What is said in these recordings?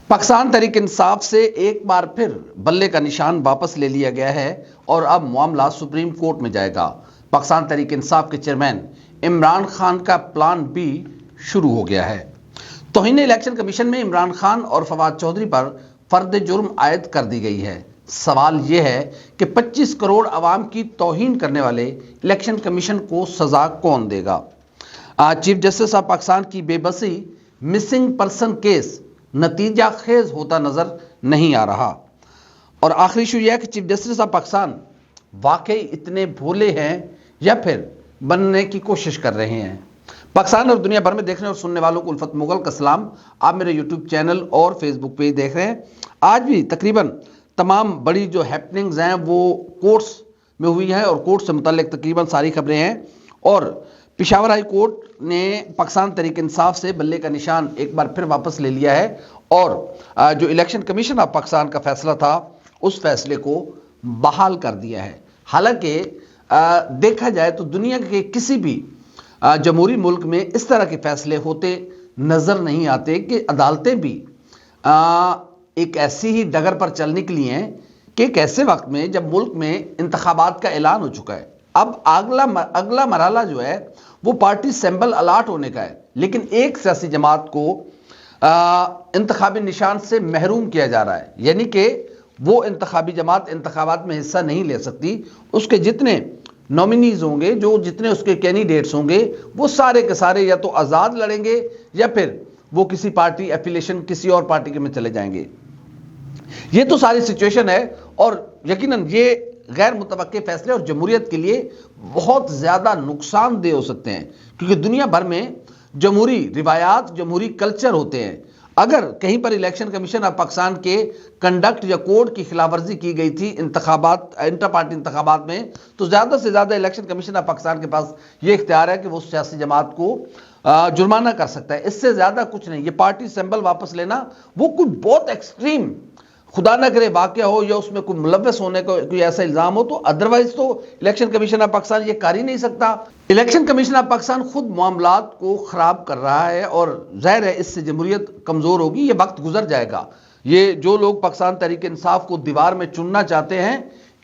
پاکستان تحریک انصاف سے ایک بار پھر بلے کا نشان واپس لے لیا گیا ہے اور اب معاملہ سپریم کورٹ میں جائے گا۔ پاکستان تحریک انصاف کے چیئرمین عمران خان کا پلان بھی شروع ہو گیا ہے۔ توہین الیکشن کمیشن میں عمران خان اور فواد چودھری پر فرد جرم عائد کر دی گئی ہے۔ سوال یہ ہے کہ 25 کروڑ عوام کی توہین کرنے والے الیکشن کمیشن کو سزا کون دے گا؟ چیف جسٹس آف پاکستان کی بے بسی مسنگ پرسن کیس نتیجہ خیز ہوتا نظر نہیں آ رہا۔ اور آخری ایشو یہ ہے کہ چیف جسٹس آف پاکستان واقعی اتنے بھولے ہیں یا پھر بننے کی کوشش کر رہے ہیں؟ پاکستان اور دنیا بھر میں دیکھنے اور سننے والوں کو الفت مغل کا سلام۔ آپ میرے یوٹیوب چینل اور فیس بک پیج دیکھ رہے ہیں۔ آج بھی تقریباً تمام بڑی جو ہیپننگز ہیں وہ کورٹس میں ہوئی ہیں اور کورٹ سے متعلق تقریباً ساری خبریں ہیں۔ اور پشاور ہائی کورٹ نے پاکستان تحریک انصاف سے بلے کا نشان ایک بار پھر واپس لے لیا ہے اور جو الیکشن کمیشن آف پاکستان کا فیصلہ تھا اس فیصلے کو بحال کر دیا ہے۔ حالانکہ دیکھا جائے تو دنیا کے کسی بھی جمہوری ملک میں اس طرح کے فیصلے ہوتے نظر نہیں آتے کہ عدالتیں بھی ایک ایسی ہی ڈگر پر چل نکلی ہیں کہ ایک ایسے وقت میں جب ملک میں انتخابات کا اعلان ہو چکا ہے۔ اب اگلا مرحلہ جو ہے وہ پارٹی سمبل الاٹ ہونے کا ہے، لیکن ایک سیاسی جماعت کو انتخابی نشان سے محروم کیا جا رہا ہے، یعنی کہ وہ انتخابی جماعت انتخابات میں حصہ نہیں لے سکتی۔ اس کے جتنے نومینیز ہوں گے، جتنے اس کے کینڈیڈیٹس ہوں گے، وہ سارے کے سارے یا تو آزاد لڑیں گے یا پھر وہ کسی پارٹی ایفیلیشن کسی اور پارٹی کے میں چلے جائیں گے۔ یہ تو ساری سچویشن ہے اور یقیناً یہ غیر متوقع فیصلے اور جمہوریت کے لیے بہت زیادہ نقصان دہ ہو سکتے ہیں، کیونکہ دنیا بھر میں جمہوری روایات، جمہوری کلچر ہوتے ہیں۔ اگر کہیں پر الیکشن کمیشن آف پاکستان کے کنڈکٹ یا کوڈ کی خلاف ورزی کی گئی تھی انٹر پارٹی انتخابات میں، تو زیادہ سے زیادہ الیکشن کمیشن آف پاکستان کے پاس یہ اختیار ہے کہ وہ سیاسی جماعت کو جرمانہ کر سکتا ہے، اس سے زیادہ کچھ نہیں۔ یہ پارٹی سمبل واپس لینا وہ کوئی بہت ایکسٹریم خدا نہ کرے واقعہ ہو یا اس میں کوئی ملوث ہونے کا کوئی ایسا الزام ہو، تو ادروائز تو الیکشن کمیشن آف پاکستان یہ کر ہی نہیں سکتا۔ الیکشن کمیشن آف پاکستان خود معاملات کو خراب کر رہا ہے اور ظاہر ہے اس سے جمہوریت کمزور ہوگی۔ یہ وقت گزر جائے گا۔ یہ جو لوگ پاکستان تحریک انصاف کو دیوار میں چننا چاہتے ہیں،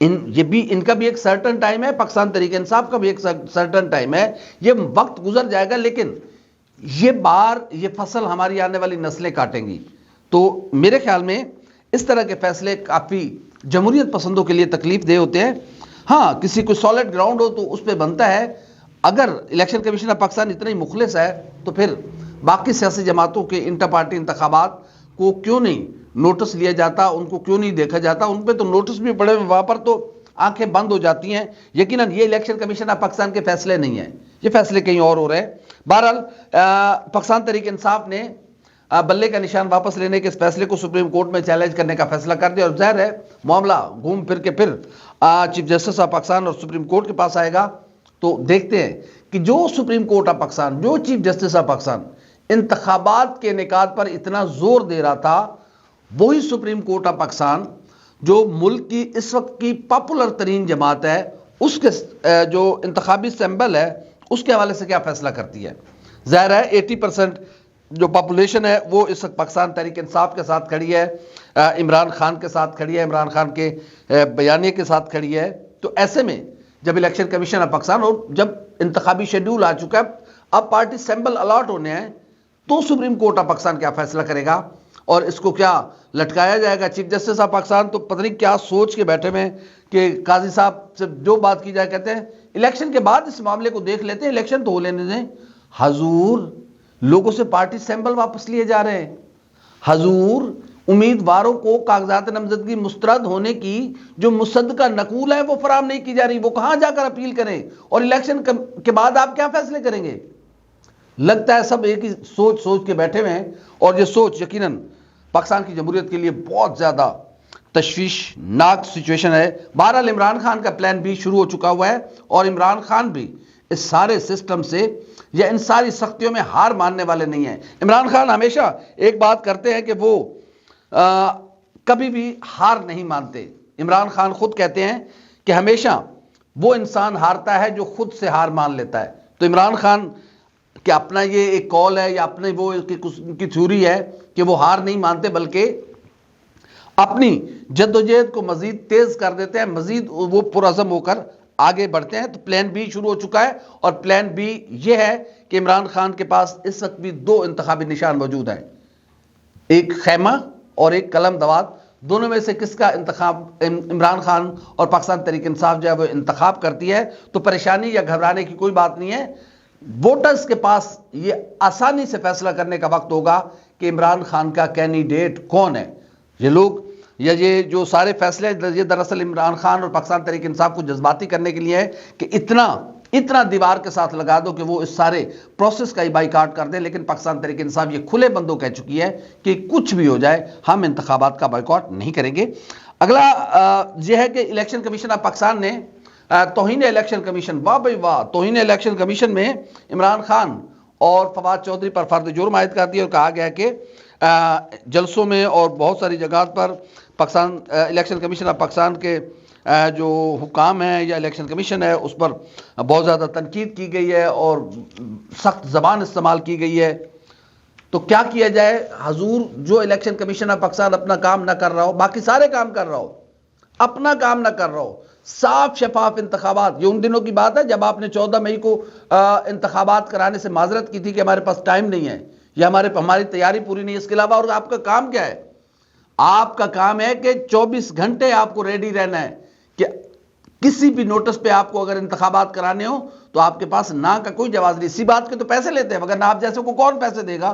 ان کا بھی ایک سرٹن ٹائم ہے، پاکستان تحریک انصاف کا بھی ایک سرٹن ٹائم ہے۔ یہ وقت گزر جائے گا، لیکن یہ فصل ہماری آنے والی نسلیں کاٹیں گی۔ تو میرے خیال میں اس طرح کے فیصلے کافی جمہوریت پسندوں کے لیے تکلیف دہ ہوتے ہیں۔ ہاں، کسی کو سالڈ گراؤنڈ ہو تو اس پہ بنتا ہے۔ اگر الیکشن کمیشن آف پاکستان اتنا ہی مخلص ہے تو پھر باقی سیاسی جماعتوں کے انٹر پارٹی انتخابات کو کیوں نہیں نوٹس لیا جاتا، ان کو کیوں نہیں دیکھا جاتا؟ ان پہ تو نوٹس بھی پڑے ہوئے، وہاں پر تو آنکھیں بند ہو جاتی ہیں۔ یقیناً یہ الیکشن کمیشن آف پاکستان کے فیصلے نہیں ہیں، یہ فیصلے کہیں اور ہو رہے ہیں۔ بہرحال پاکستان تحریک انصاف نے بلے کا نشان واپس لینے کے اس فیصلے کو سپریم کورٹ میں چیلنج کرنے کا فیصلہ کر دیا اور ظاہر ہے معاملہ گھوم پھر کے پھر چیف جسٹس آف پاکستان اور سپریم کورٹ کے پاس آئے گا۔ تو دیکھتے ہیں کہ جو سپریم کورٹ آف پاکستان، جو چیف جسٹس آف پاکستان انتخابات کے انعقاد پر اتنا زور دے رہا تھا، وہی سپریم کورٹ آف پاکستان جو ملک کی اس وقت کی پاپولر ترین جماعت ہے، اس کے جو انتخابی سمبل ہے اس کے حوالے سے کیا فیصلہ کرتی ہے؟ ظاہر ہے 80% جو پاپولیشن ہے وہ اس وقت پاکستان تحریک انصاف کے ساتھ کھڑی ہے، عمران خان کے ساتھ کھڑی ہے، عمران خان کے بیانیے کے ساتھ کھڑی ہے۔ تو ایسے میں جب الیکشن کمیشن آف پاکستان اور جب انتخابی شیڈول آ چکا ہے، اب پارٹی سمبل الاٹ ہونے ہیں، تو سپریم کورٹ آف پاکستان کیا فیصلہ کرے گا اور اس کو کیا لٹکایا جائے گا؟ چیف جسٹس آف پاکستان تو پتہ نہیں کیا سوچ کے بیٹھے ہوئے ہیں کہ قاضی صاحب سے جو بات کی جائے کہتے ہیں الیکشن کے بعد اس معاملے کو دیکھ لیتے ہیں، الیکشن تو ہو لینے دیں۔ حضور، لوگوں سے پارٹی سمبل واپس لیے جا رہے ہیں۔ حضور، امیدواروں کو کاغذات نامزدگی مسترد ہونے کی جو مصدقہ نقول ہے وہ فراہم نہیں کی جا رہی، وہ کہاں جا کر اپیل کریں؟ اور الیکشن کے بعد آپ کیا فیصلے کریں گے؟ لگتا ہے سب ایک ہی سوچ کے بیٹھے ہوئے ہیں اور یہ سوچ یقیناً پاکستان کی جمہوریت کے لیے بہت زیادہ تشویشناک سچویشن ہے۔ بہرحال عمران خان کا پلان بھی شروع ہو چکا ہوا ہے اور عمران خان بھی اس سارے سسٹم سے یا ان ساری سختیوں میں ہار ماننے والے نہیں ہیں۔ عمران خان ہمیشہ ایک بات کرتے ہیں کہ وہ کبھی بھی ہار نہیں مانتے۔ عمران خان خود کہتے ہیں کہ ہمیشہ وہ انسان ہارتا ہے جو خود سے ہار مان لیتا ہے۔ تو عمران خان کہ اپنا یہ ایک کال ہے یا اپنے وہ کی تھیوری ہے کہ وہ ہار نہیں مانتے بلکہ اپنی جدوجہد کو مزید تیز کر دیتے ہیں, مزید وہ پرعزم ہو کر آگے بڑھتے ہیں. تو پلان بی شروع ہو چکا ہے, اور پلان بی یہ ہے کہ عمران خان کے پاس اس وقت بھی 2 انتخابی نشان موجود ہیں, ایک خیمہ اور ایک قلم دوات. دونوں میں سے کس کا انتخاب عمران خان اور پاکستان تحریک انصاف جو ہے وہ انتخاب کرتی ہے, تو پریشانی یا گھبرانے کی کوئی بات نہیں ہے. ووٹرز کے پاس یہ آسانی سے فیصلہ کرنے کا وقت ہوگا کہ عمران خان کا کینڈیڈیٹ کون ہے. یہ لوگ یا یہ جو سارے فیصلے یہ دراصل عمران خان اور پاکستان تحریک انصاف کو جذباتی کرنے کے لیے ہے کہ اتنا دیوار کے ساتھ لگا دو کہ وہ اس سارے پروسیس کا ہی بائیکاٹ کر دیں. لیکن پاکستان تحریک انصاف یہ کھلے بندوں کہہ چکی ہے کہ کچھ بھی ہو جائے ہم انتخابات کا بائیکاٹ نہیں کریں گے. اگلا یہ ہے کہ الیکشن کمیشن آف پاکستان نے توہین الیکشن کمیشن, واہ بھائی واہ, توہین الیکشن کمیشن میں عمران خان اور فواد چودھری پر فرد جرم عائد کر دیا اور کہا گیا کہ جلسوں میں اور بہت ساری جگہات پر Pakistan election commission of Pakistan کے جو حکام ہیں یا الیکشن کمیشن ہے اس پر بہت زیادہ تنقید کی گئی ہے اور سخت زبان استعمال کی گئی ہے. تو کیا کیا جائے حضور؟ جو الیکشن کمیشن آف پاکستان اپنا کام نہ کر رہا ہو, باقی سارے کام کر رہا ہو, اپنا کام نہ کر رہا ہو, صاف شفاف انتخابات. یہ ان دنوں کی بات ہے جب آپ نے 14 مئی کو انتخابات کرانے سے معذرت کی تھی کہ ہمارے پاس ٹائم نہیں ہے یا ہماری تیاری پوری نہیں ہے. اس کے علاوہ اور آپ کا کام کیا ہے؟ آپ کا کام ہے کہ 24 گھنٹے آپ کو ریڈی رہنا ہے کہ کسی بھی نوٹس پہ آپ کو اگر انتخابات کرانے ہو تو آپ کے پاس نہ کا کوئی جواز نہیں. اسی بات کے تو پیسے لیتے ہیں, مگر آپ جیسے کو کون پیسے دے گا؟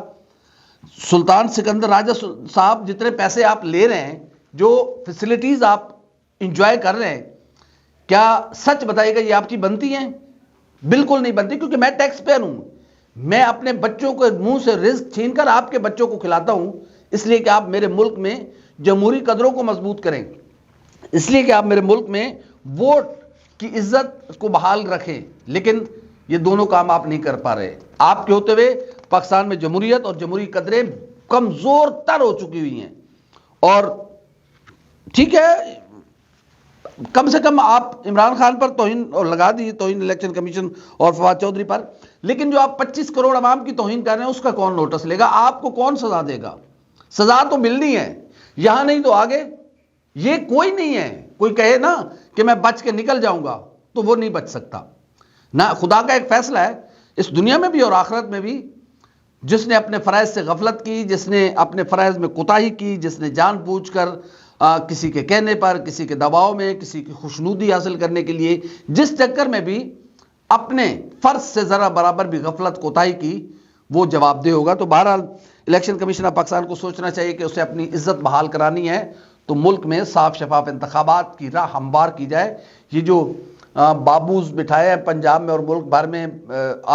سلطان سکندر راجہ صاحب جتنے پیسے آپ لے رہے ہیں, جو فیسلٹیز آپ انجوائے کر رہے ہیں, کیا سچ بتائیے گا یہ آپ کی بنتی ہیں؟ بالکل نہیں بنتی, کیونکہ میں ٹیکس پیئر ہوں. میں اپنے بچوں کو منہ سے رزق چھین کر آپ کے بچوں کو کھلاتا ہوں, اس لیے کہ آپ میرے ملک میں جمہوری قدروں کو مضبوط کریں, اس لیے کہ آپ میرے ملک میں ووٹ کی عزت کو بحال رکھیں. لیکن یہ دونوں کام آپ نہیں کر پا رہے. آپ کے ہوتے ہوئے پاکستان میں جمہوریت اور جمہوری قدریں کمزور تر ہو چکی ہوئی ہیں. اور ٹھیک ہے, کم سے کم آپ عمران خان پر توہین اور لگا دی, توہین الیکشن کمیشن اور فواد چودھری پر, لیکن جو آپ 25 کروڑ عوام کی توہین کر رہے ہیں اس کا کون نوٹس لے گا؟ آپ کو کون سزا دے گا؟ سزا تو ملنی ہے, یہاں نہیں تو آگے. یہ کوئی نہیں ہے, کوئی کہے نا کہ میں بچ کے نکل جاؤں گا تو وہ نہیں بچ سکتا. نہ خدا کا ایک فیصلہ ہے اس دنیا میں بھی اور آخرت میں بھی, جس نے اپنے فرائض سے غفلت کی, جس نے اپنے فرائض میں کوتاہی کی, جس نے جان بوجھ کر کسی کے کہنے پر, کسی کے دباؤ میں, کسی کی خوشنودی حاصل کرنے کے لیے جس چکر میں بھی اپنے فرض سے ذرا برابر بھی غفلت کوتاہی کی, وہ جواب دہ ہوگا. تو بہرحال الیکشن کمیشن آف پاکستان کو سوچنا چاہیے کہ اسے اپنی عزت بحال کرانی ہے تو ملک میں صاف شفاف انتخابات کی راہ ہموار کی جائے. یہ جو بابوز بٹھائے ہیں پنجاب میں اور ملک بھر میں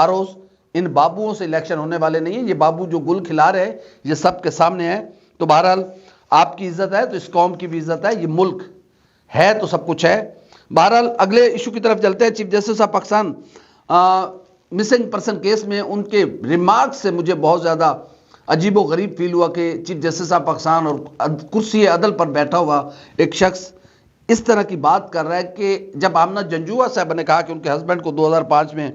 آروز, ان بابوؤں سے الیکشن ہونے والے نہیں ہیں. یہ بابو جو گل کھلا رہے ہیں یہ سب کے سامنے ہے. تو بہرحال آپ کی عزت ہے تو اس قوم کی بھی عزت ہے, یہ ملک ہے تو سب کچھ ہے. بہرحال اگلے ایشو کی طرف چلتے ہیں. Chief justice of Pakistan missing person case میں ان کے ریمارکس سے مجھے بہت زیادہ عجیب و غریب فیل ہوا کہ چیف جسٹس آف پاکستان اور کرسی عدل پر بیٹھا ہوا ایک شخص اس طرح کی بات کر رہا ہے کہ جب آمنہ جنجوعہ صاحبہ نے کہا کہ ان کے ہسبینڈ کو 2005 میں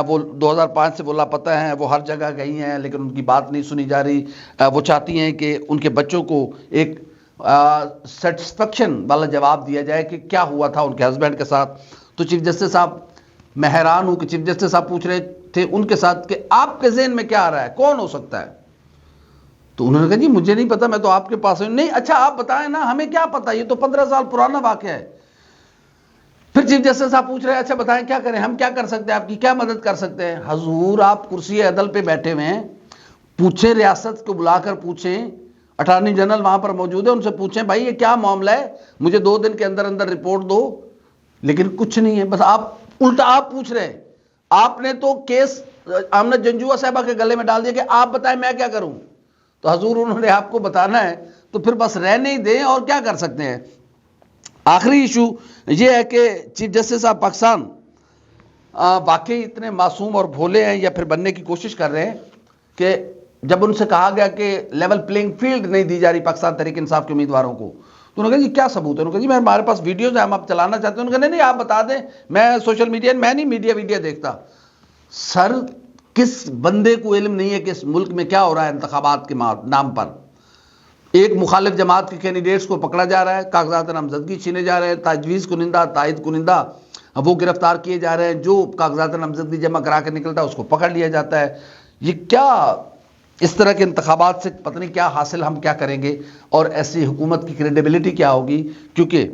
وہ 2005 سے وہ لاپتہ ہیں, وہ ہر جگہ گئی ہیں لیکن ان کی بات نہیں سنی جا رہی, وہ چاہتی ہیں کہ ان کے بچوں کو ایک سیٹسفیکشن والا جواب دیا جائے کہ کیا ہوا تھا ان کے ہسبینڈ کے ساتھ. تو چیف جسٹس صاحب, میں حیران ہوں کہ چیف جسٹس صاحب پوچھ رہے تھے ان کے ساتھ کہ آپ کے ذہن میں کیا آ رہا ہے, کون ہو سکتا ہے؟ تو انہوں نے کہا جی مجھے نہیں پتا, میں تو آپ کے پاس ہوں. نہیں, اچھا آپ بتائیں نا, ہمیں کیا پتا, یہ تو 15 سال پرانا واقعہ ہے. پھر چیف جسٹس صاحب پوچھ رہے ہیں اچھا بتائیں کیا کریں, ہم کیا کر سکتے ہیں, آپ کی کیا مدد کر سکتے ہیں؟ حضور آپ کرسی عدل پہ بیٹھے ہوئے ہیں, پوچھیں, ریاست کو بلا کر پوچھیں, اٹارنی جنرل وہاں پر موجود ہے, ان سے پوچھیں بھائی یہ کیا معاملہ ہے, مجھے 2 دن کے اندر اندر رپورٹ دو. لیکن کچھ نہیں ہے, بس آپ الٹا آپ پوچھ رہے ہیں. آپ نے تو کیس آمنہ جنجوعہ صاحبہ کے گلے میں ڈال دیا کہ آپ بتائیں میں کیا کروں. تو حضور انہوں نے آپ کو بتانا ہے تو پھر بس رہنے ہی دیں, اور کیا کر سکتے ہیں. آخری ایشو یہ ہے کہ چیف جسٹس آف پاکستان واقعی اتنے معصوم اور بھولے ہیں یا پھر بننے کی کوشش کر رہے ہیں کہ جب ان سے کہا گیا کہ لیول پلینگ فیلڈ نہیں دی جا رہی پاکستان تحریک انصاف کے امیدواروں کو, تو انہوں نے کہا جی کیا ثبوت ہے؟ انہوں نے کہا جی ہمارے پاس ویڈیوز ہیں, ہم آپ چلانا چاہتے ہیں. انہوں نے کہا نہیں آپ بتا دیں, میں سوشل میڈیا میں نہیں میڈیا دیکھتا. سر کس بندے کو علم نہیں ہے کہ اس ملک میں کیا ہو رہا ہے انتخابات کے نام پر؟ ایک مخالف جماعت کے کینڈیڈیٹس کو پکڑا جا رہا ہے، کاغذات نامزدگی چھینے جا رہے ہیں، تجویز کنندہ، تائید کنندہ وہ گرفتار کیے جا رہے ہیں، جو کاغذات نامزدگی جمع کرا کے نکلتا ہے اس کو پکڑ لیا جاتا ہے۔ یہ کیا اس طرح کے انتخابات سے پتہ نہیں کیا حاصل ہم کیا کریں گے، اور ایسی حکومت کی کریڈیبلٹی کیا ہوگی؟ کیونکہ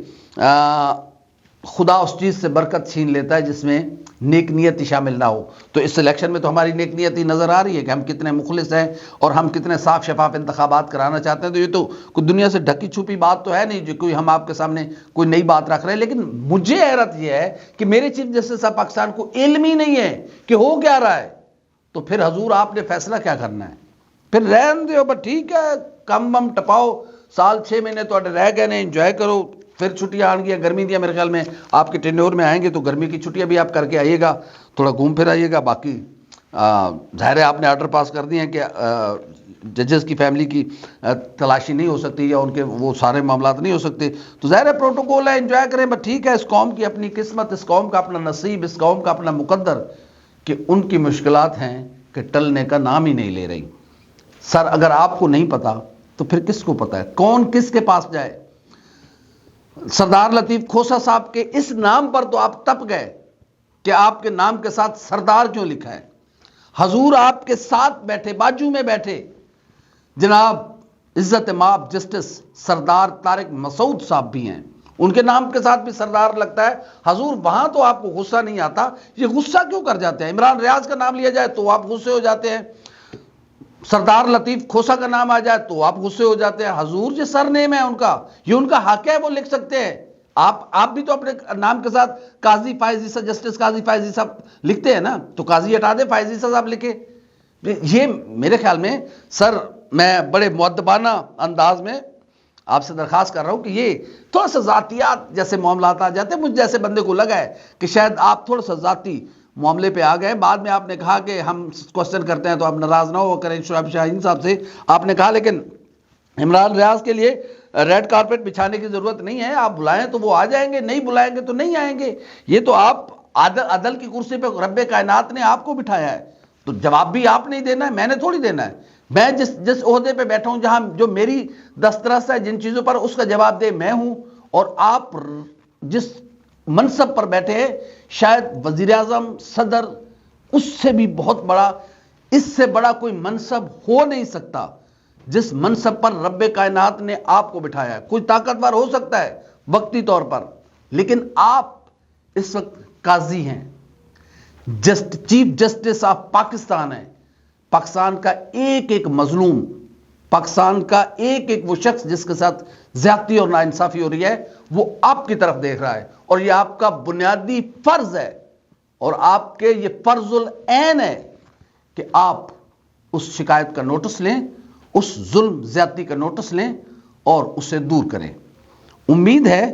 خدا اس چیز سے برکت چھین لیتا ہے جس میں نیک نیتی شامل نہ ہو۔ تو اس الیکشن میں تو ہماری نیک نیتی نظر آ رہی ہے کہ ہم کتنے مخلص ہیں اور ہم کتنے صاف شفاف انتخابات کرانا چاہتے ہیں۔ تو یہ تو کوئی دنیا سے ڈھکی چھپی بات تو ہے نہیں جو کوئی ہم آپ کے سامنے کوئی نئی بات رکھ رہے ہیں، لیکن مجھے حیرت یہ ہے کہ میرے چیف جسٹس آف پاکستان کو علم ہی نہیں ہے کہ ہو کیا رہا ہے۔ تو پھر حضور آپ نے فیصلہ کیا کرنا ہے؟ پھر رہن دیو، بس ٹھیک ہے، کم بم ٹپاؤ، سال 6 مہینے تو رہ گئے نے، انجوائے کرو، پھر چھٹیاں آن گیا، گرمی دیا، میرے خیال میں آپ کے ٹینیور میں آئیں گے تو گرمی کی چھٹیاں بھی آپ کر کے آئیے گا، تھوڑا گھوم پھر آئیے گا۔ باقی ظاہر ہے آپ نے آرڈر پاس کر دیے ہیں کہ ججز کی فیملی کی تلاشی نہیں ہو سکتی یا ان کے وہ سارے معاملات نہیں ہو سکتے، تو ظاہر ہے پروٹوکول ہے، انجوائے کریں، بس ٹھیک ہے۔ اس قوم کی اپنی قسمت، اس قوم کا اپنا نصیب، اس قوم کا اپنا مقدر کہ ان کی مشکلات ہیں کہ ٹلنے کا نام ہی نہیں لے رہی۔ سر اگر آپ کو نہیں پتا تو پھر کس کو پتا ہے؟ کون کس کے پاس جائے؟ سردار لطیف کھوسہ صاحب کے اس نام پر تو آپ تپ گئے کہ آپ کے نام کے ساتھ سردار کیوں لکھا ہے۔ حضور آپ کے ساتھ بیٹھے، باجو میں بیٹھے جناب عزت مآب جسٹس سردار طارق مسعود صاحب بھی ہیں، ان کے نام کے ساتھ بھی سردار لگتا ہے۔ حضور وہاں تو آپ کو غصہ نہیں آتا، یہ غصہ کیوں کر جاتے ہیں؟ عمران ریاض کا نام لیا جائے تو آپ غصے ہو جاتے ہیں، سردار لطیف کھوسہ کا نام آ جائے تو آپ غصے ہو جاتے ہیں۔ حضور جو سر نیم ہے ان کا، یہ ان کا حق ہے، وہ لکھ سکتے ہیں۔ آپ بھی تو اپنے نام کے ساتھ قاضی فائز عیسیٰ، جسٹس قاضی فائز عیسیٰ لکھتے ہیں نا، تو قاضی ہٹا دے، فائز عیسیٰ صاحب لکھے۔ یہ میرے خیال میں سر میں بڑے مؤدبانہ انداز میں آپ سے درخواست کر رہا ہوں کہ یہ تھوڑا سا ذاتیات جیسے معاملات آ جاتے ہیں، مجھ جیسے بندے کو لگا ہے کہ شاید آپ تھوڑا سا ذاتی معاملے پہ آ گئے۔ بعد میں آپ نے کہا کہ ہم کوسچن کرتے ہیں تو آپ ناراض نہ ہو کریں شعیب شاہین صاحب سے، آپ نے کہا لیکن عمران ریاض کے لیے ریڈ کارپٹ بچھانے کی ضرورت نہیں ہے، آپ بلائیں تو وہ آ جائیں گے، نہیں بلائیں گے تو نہیں آئیں گے۔ یہ تو آپ عدل کی کرسی پہ رب کائنات نے آپ کو بٹھایا ہے، تو جواب بھی آپ نہیں دینا ہے، میں نے تھوڑی دینا ہے۔ میں جس عہدے پہ بیٹھا ہوں، جہاں جو میری دسترس ہے جن چیزوں پر، اس کا جواب دے میں ہوں، اور آپ جس منصب پر بیٹھے ہیں شاید وزیر اعظم، صدر، اس سے بھی بہت بڑا، اس سے بڑا کوئی منصب ہو نہیں سکتا جس منصب پر رب کائنات نے آپ کو بٹھایا ہے۔ کوئی طاقتور ہو سکتا ہے وقتی طور پر، لیکن آپ اس وقت قاضی ہیں، چیف جسٹس آف پاکستان ہیں۔ پاکستان کا ایک ایک مظلوم، پاکستان کا ایک ایک وہ شخص جس کے ساتھ زیادتی اور ناانصافی ہو رہی ہے، وہ آپ کی طرف دیکھ رہا ہے، اور یہ آپ کا بنیادی فرض ہے، اور آپ کے یہ فرض العین ہے کہ آپ اس شکایت کا نوٹس لیں، اس ظلم زیادتی کا نوٹس لیں اور اسے دور کریں۔ امید ہے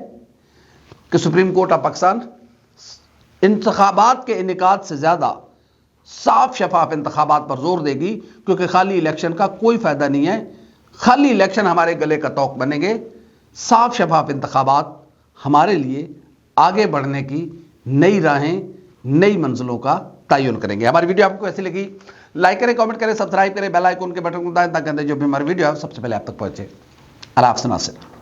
کہ سپریم کورٹ آف پاکستان انتخابات کے انعقاد سے زیادہ صاف شفاف انتخابات پر زور دے گی، کیونکہ خالی الیکشن کا کوئی فائدہ نہیں ہے، خالی الیکشن ہمارے گلے کا توق بنیں گے۔ صاف شفاف انتخابات ہمارے لیے آگے بڑھنے کی نئی راہیں، نئی منزلوں کا تعین کریں گے۔ ہماری ویڈیو آپ کو کیسی لگی؟ لائک کریں، کامنٹ کریں، سبسکرائب کریں، بیل آئیکن کے بٹن کو دبائیں تاکہ جو بھی ہماری ویڈیو ہے سب سے پہلے آپ تک پہنچے۔ اللہ حافظ ناصر۔